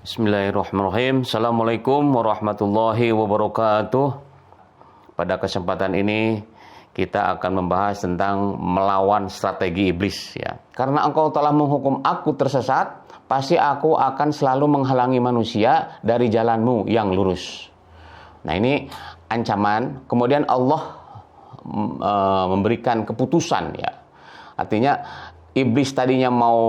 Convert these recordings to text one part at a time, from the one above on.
Bismillahirrahmanirrahim. Assalamualaikum warahmatullahi wabarakatuh. Pada kesempatan ini kita akan membahas tentang melawan strategi iblis ya. Karena engkau telah menghukum aku tersesat, pasti aku akan selalu menghalangi manusia dari jalanmu yang lurus. Nah, ini ancaman. Kemudian Allah memberikan keputusan ya. Artinya iblis tadinya mau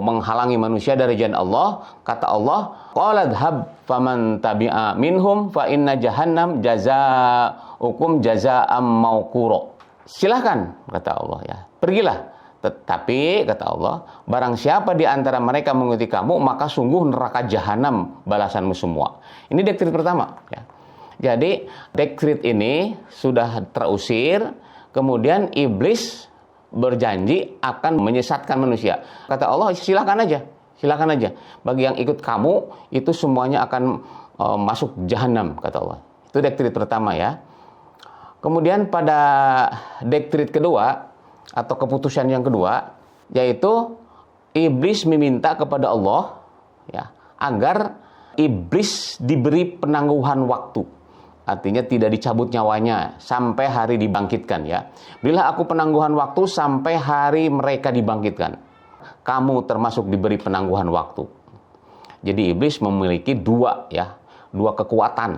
menghalangi manusia dari jalan Allah, kata Allah, qala dhhab faman tabi'a minhum fa inna jahannam jazaa'ukum jazaa'am mauqura. Silakan, kata Allah ya. Pergilah. Tetapi kata Allah, barang siapa di antara mereka mengikuti kamu, maka sungguh neraka jahanam balasanmu semua. Ini dekrit pertama ya. Jadi dekrit ini sudah terusir, kemudian iblis berjanji akan menyesatkan manusia. Kata Allah, silakan aja. Bagi yang ikut kamu, itu semuanya akan masuk jahanam, kata Allah. Itu dekrit pertama ya. Kemudian pada dekrit kedua, atau keputusan yang kedua, yaitu iblis meminta kepada Allah ya, agar iblis diberi penangguhan waktu. Artinya tidak dicabut nyawanya sampai hari dibangkitkan ya. Bila aku penangguhan waktu sampai hari mereka dibangkitkan, kamu termasuk diberi penangguhan waktu. Jadi iblis memiliki dua kekuatan.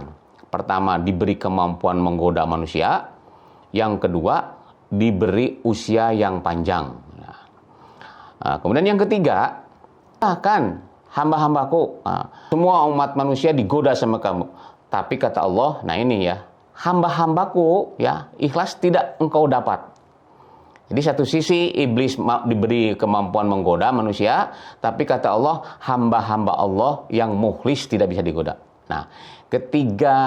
Pertama, diberi kemampuan menggoda manusia. Yang kedua, diberi usia yang panjang. Nah, kemudian yang ketiga, bahkan hamba-hambaku, semua umat manusia digoda sama kamu. Tapi kata Allah, nah ini ya, hamba-hambaku ya, ikhlas tidak engkau dapat. Jadi satu sisi iblis diberi kemampuan menggoda manusia, tapi kata Allah, hamba-hamba Allah yang mukhlis tidak bisa digoda. Nah, ketiga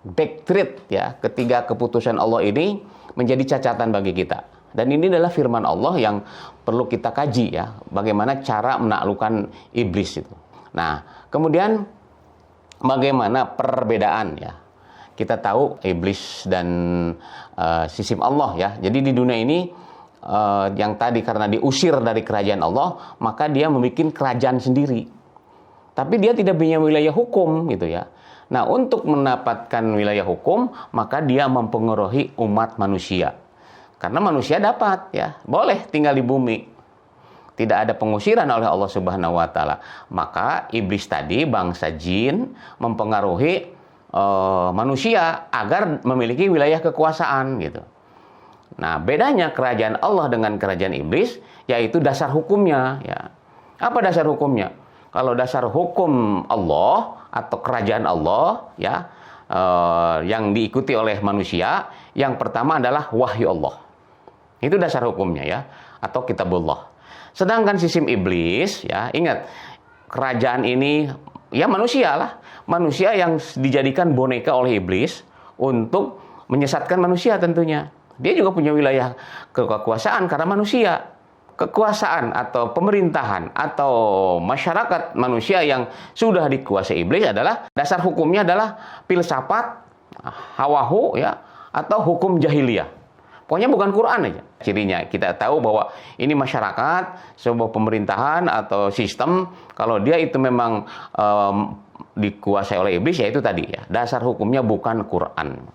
dekrit ya, ketiga keputusan Allah ini menjadi cacatan bagi kita. Dan ini adalah firman Allah yang perlu kita kaji ya, bagaimana cara menaklukkan iblis itu. Nah, kemudian bagaimana perbedaan ya? Kita tahu iblis dan sistem Allah ya. Jadi di dunia ini yang tadi karena diusir dari kerajaan Allah, maka dia membuat kerajaan sendiri. Tapi dia tidak punya wilayah hukum gitu ya. Nah, untuk mendapatkan wilayah hukum, maka dia mempengaruhi umat manusia. Karena manusia dapat ya, boleh tinggal di bumi. Tidak ada pengusiran oleh Allah Subhanahu wa taala. Maka iblis tadi, bangsa jin, mempengaruhi manusia agar memiliki wilayah kekuasaan gitu. Nah, bedanya kerajaan Allah dengan kerajaan iblis yaitu dasar hukumnya ya. Apa dasar hukumnya? Kalau dasar hukum Allah atau kerajaan Allah ya, yang diikuti oleh manusia, yang pertama adalah wahyu Allah. Itu dasar hukumnya ya, atau kitabullah. Sedangkan sistem iblis, ya ingat, kerajaan ini ya manusia lah. Manusia yang dijadikan boneka oleh iblis untuk menyesatkan manusia tentunya. Dia juga punya wilayah kekuasaan karena manusia. Kekuasaan atau pemerintahan atau masyarakat manusia yang sudah dikuasai iblis adalah, dasar hukumnya adalah filsafat, hawahu ya, atau hukum jahiliyah. Pokoknya bukan Quran aja. Cirinya kita tahu bahwa ini masyarakat, sebuah pemerintahan atau sistem, kalau dia itu memang dikuasai oleh iblis, ya itu tadi ya, dasar hukumnya bukan Quran.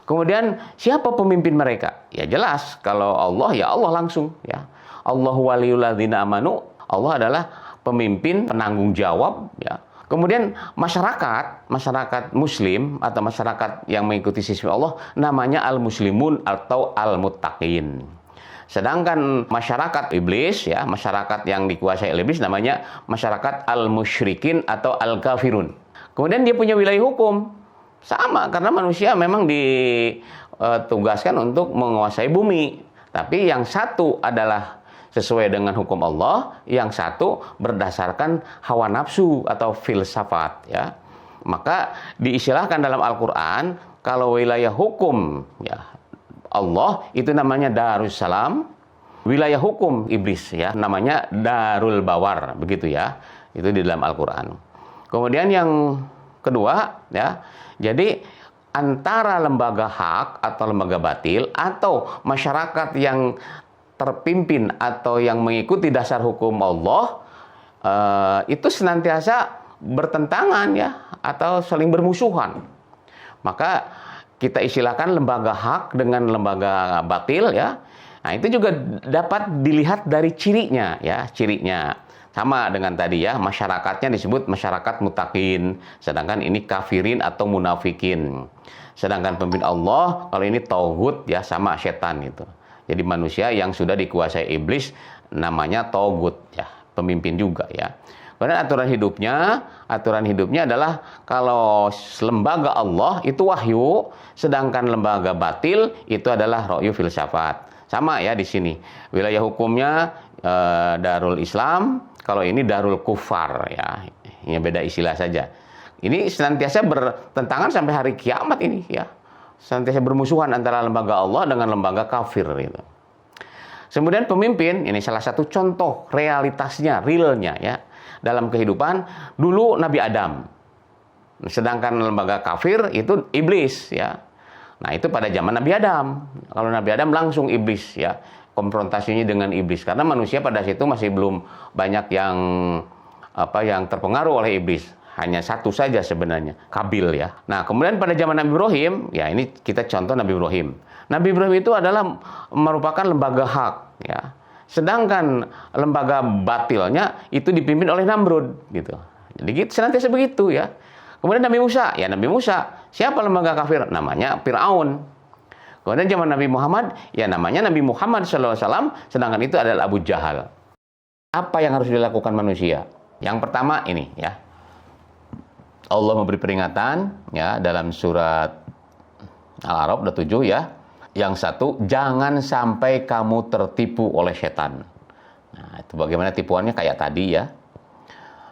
Kemudian siapa pemimpin mereka? Ya jelas, kalau Allah ya Allah langsung ya. Allahu waliyul ladzina amanu, Allah adalah pemimpin penanggung jawab ya. Kemudian masyarakat muslim atau masyarakat yang mengikuti sistem Allah namanya al-muslimun atau al-muttaqin. Sedangkan masyarakat iblis ya, masyarakat yang dikuasai oleh iblis namanya masyarakat al-musyrikin atau al-kafirun. Kemudian dia punya wilayah hukum. Sama, karena manusia memang ditugaskan untuk menguasai bumi. Tapi yang satu adalah sesuai dengan hukum Allah, yang satu berdasarkan hawa nafsu atau filsafat ya. Maka diistilahkan dalam Al-Qur'an, kalau wilayah hukum ya Allah itu namanya Darussalam, wilayah hukum iblis ya namanya Darul Bawar, begitu ya. Itu di dalam Al-Qur'an. Kemudian yang kedua ya, jadi antara lembaga hak atau lembaga batil atau masyarakat yang terpimpin atau yang mengikuti dasar hukum Allah, itu senantiasa bertentangan ya, atau saling bermusuhan. Maka kita istilahkan lembaga hak dengan lembaga batil ya. Nah, itu juga dapat dilihat dari cirinya ya, cirinya. Sama dengan tadi ya, masyarakatnya disebut masyarakat mutakin, sedangkan ini kafirin atau munafikin. Sedangkan pemimpin Allah, kalau ini tauhid ya, sama setan itu. Jadi manusia yang sudah dikuasai iblis namanya tauhid ya, pemimpin juga ya. Kemudian aturan hidupnya adalah kalau lembaga Allah itu wahyu, sedangkan lembaga batil itu adalah ra'yu filsafat. Sama ya di sini. Wilayah hukumnya Darul Islam, kalau ini Darul Kufar ya. Ini beda istilah saja. Ini senantiasa bertentangan sampai hari kiamat ini ya. Senantiasa bermusuhan antara lembaga Allah dengan lembaga kafir itu. Kemudian pemimpin, ini salah satu contoh realitasnya, realnya ya. Dalam kehidupan dulu Nabi Adam, sedangkan lembaga kafir itu iblis ya. Nah, itu pada zaman Nabi Adam. Kalau Nabi Adam langsung iblis ya, konfrontasinya dengan iblis, karena manusia pada situ masih belum banyak yang terpengaruh oleh iblis. Hanya satu saja sebenarnya, Kabil ya. Nah, kemudian pada zaman Nabi Ibrahim, ya ini kita contoh Nabi Ibrahim. Nabi Ibrahim itu adalah merupakan lembaga hak ya. Sedangkan lembaga batilnya itu dipimpin oleh Namrud gitu. Jadi gitu, senantiasa begitu ya. Kemudian Nabi Musa, ya Nabi Musa, siapa lembaga kafir? Namanya Fir'aun. Kemudian zaman Nabi Muhammad, ya namanya Nabi Muhammad SAW, sedangkan itu adalah Abu Jahal. Apa yang harus dilakukan manusia? Yang pertama ini ya. Allah memberi peringatan ya dalam surat Al-A'raf 7 ya. Yang satu, jangan sampai kamu tertipu oleh setan. Nah, itu bagaimana tipuannya kayak tadi ya.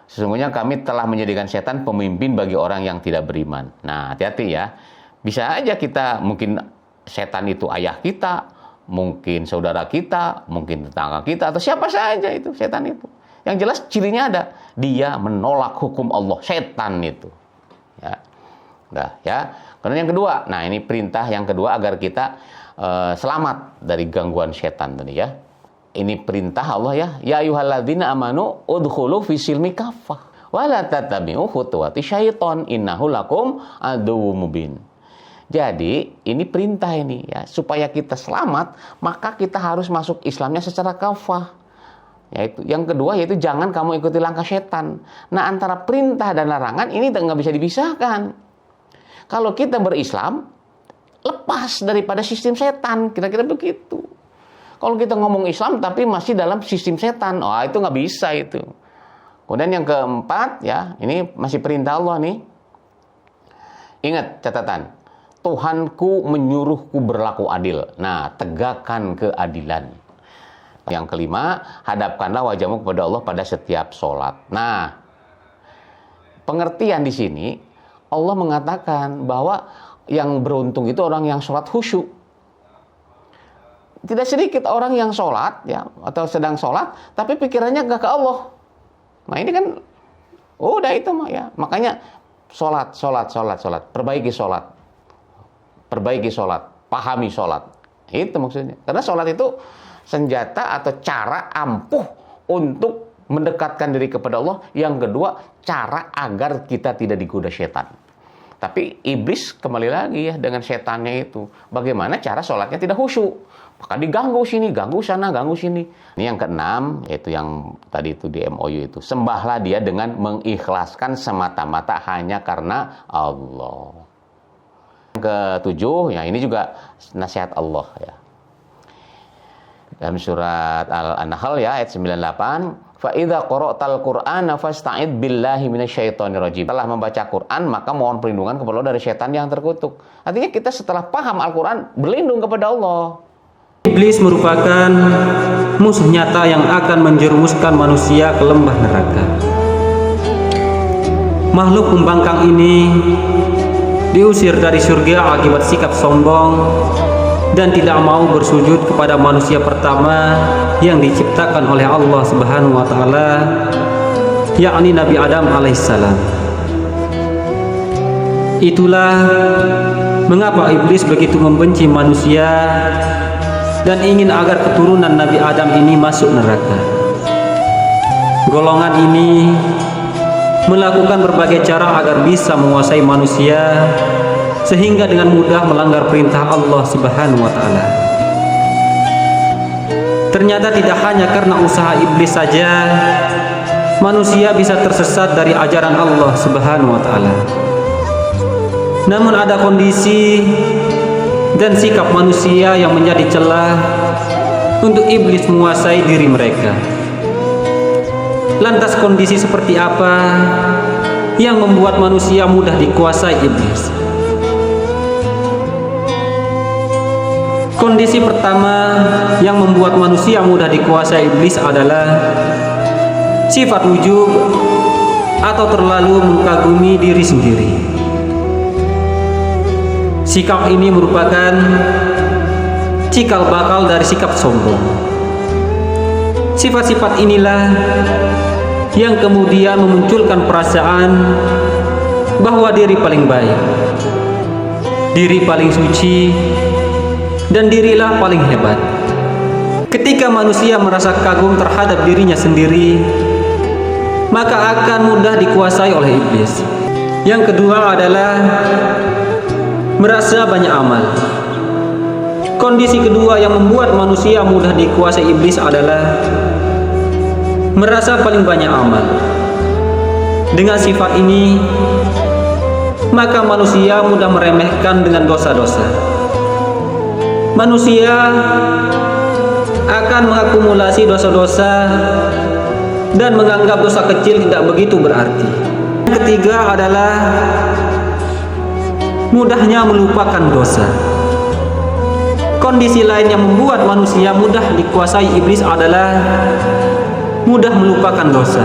Sesungguhnya kami telah menjadikan setan pemimpin bagi orang yang tidak beriman. Nah, hati-hati ya. Bisa aja kita, mungkin setan itu ayah kita, mungkin saudara kita, mungkin tetangga kita, atau siapa saja itu setan itu. Yang jelas cirinya ada. Dia menolak hukum Allah. Setan itu. Ya. Nah, ya. Kemudian yang kedua, nah ini perintah yang kedua agar kita selamat dari gangguan setan tadi ya. Ini perintah Allah ya. Ya ayyuhalladzina amanu udkhulu fis silmi kaffah wa la tattabi'u khutuwati syaiton innahu lakum aduwwum mubin. Jadi, ini perintah ini ya, supaya kita selamat, maka kita harus masuk Islamnya secara kafah. Yaitu yang kedua yaitu jangan kamu ikuti langkah setan. Nah, antara perintah dan larangan ini nggak bisa dipisahkan. Kalau kita berislam, lepas daripada sistem setan, kira-kira begitu. Kalau kita ngomong Islam tapi masih dalam sistem setan, itu nggak bisa itu. Kemudian yang keempat ya, ini masih perintah Allah nih. Ingat catatan, Tuhanku menyuruhku berlaku adil. Nah, tegakkan keadilan. Yang kelima, hadapkanlah wajahmu kepada Allah pada setiap sholat. Nah, pengertian di sini, Allah mengatakan bahwa yang beruntung itu orang yang sholat khusyuk. Tidak sedikit orang yang sholat ya, atau sedang sholat, tapi pikirannya gak ke Allah. Nah ini kan, udah itu mah ya. Makanya sholat. Perbaiki sholat. Pahami sholat. Itu maksudnya. Karena sholat itu senjata atau cara ampuh untuk mendekatkan diri kepada Allah. Yang kedua, cara agar kita tidak digoda setan. Tapi iblis kembali lagi ya dengan setannya itu. Bagaimana cara sholatnya tidak khusyuk. Maka diganggu sini, ganggu sana, ganggu sini. Ini yang keenam, yaitu yang tadi itu di MOU itu. Sembahlah dia dengan mengikhlaskan semata-mata hanya karena Allah. Yang ketujuh, ya ini juga nasihat Allah ya. Dalam surat Al-Nahl ya ayat 98, fa idza qara'tal Qur'ana fasta'id billahi minasyaitonir rajim. Setelah membaca Quran maka mohon perlindungan kepada Allah dari setan yang terkutuk. Artinya kita setelah paham Al-Qur'an berlindung kepada Allah. Iblis merupakan musuh nyata yang akan menjerumuskan manusia ke lembah neraka. Makhluk pembangkang ini diusir dari surga akibat sikap sombong dan tidak mau bersujud kepada manusia pertama yang diciptakan oleh Allah Subhanahu wa taala, yakni Nabi Adam alaihissalam. Itulah mengapa iblis begitu membenci manusia dan ingin agar keturunan Nabi Adam ini masuk neraka. Golongan ini melakukan berbagai cara agar bisa menguasai manusia sehingga dengan mudah melanggar perintah Allah Subhanahu wa taala. Ternyata tidak hanya karena usaha iblis saja manusia bisa tersesat dari ajaran Allah Subhanahu wa taala. Namun ada kondisi dan sikap manusia yang menjadi celah untuk iblis menguasai diri mereka. Lantas kondisi seperti apa yang membuat manusia mudah dikuasai iblis? Kondisi pertama yang membuat manusia mudah dikuasai iblis adalah sifat ujub atau terlalu mengagumi diri sendiri. Sikap ini merupakan cikal bakal dari sikap sombong. Sifat-sifat inilah yang kemudian memunculkan perasaan bahwa diri paling baik, diri paling suci, dan dirilah paling hebat. Ketika manusia merasa kagum terhadap dirinya sendiri, maka akan mudah dikuasai oleh iblis. Yang kedua adalah merasa banyak amal. Kondisi kedua yang membuat manusia mudah dikuasai iblis adalah merasa paling banyak amal. Dengan sifat ini, maka manusia mudah meremehkan dengan dosa-dosa. Manusia akan mengakumulasi dosa-dosa dan menganggap dosa kecil tidak begitu berarti. Yang ketiga adalah mudahnya melupakan dosa. Kondisi lain yang membuat manusia mudah dikuasai iblis adalah mudah melupakan dosa.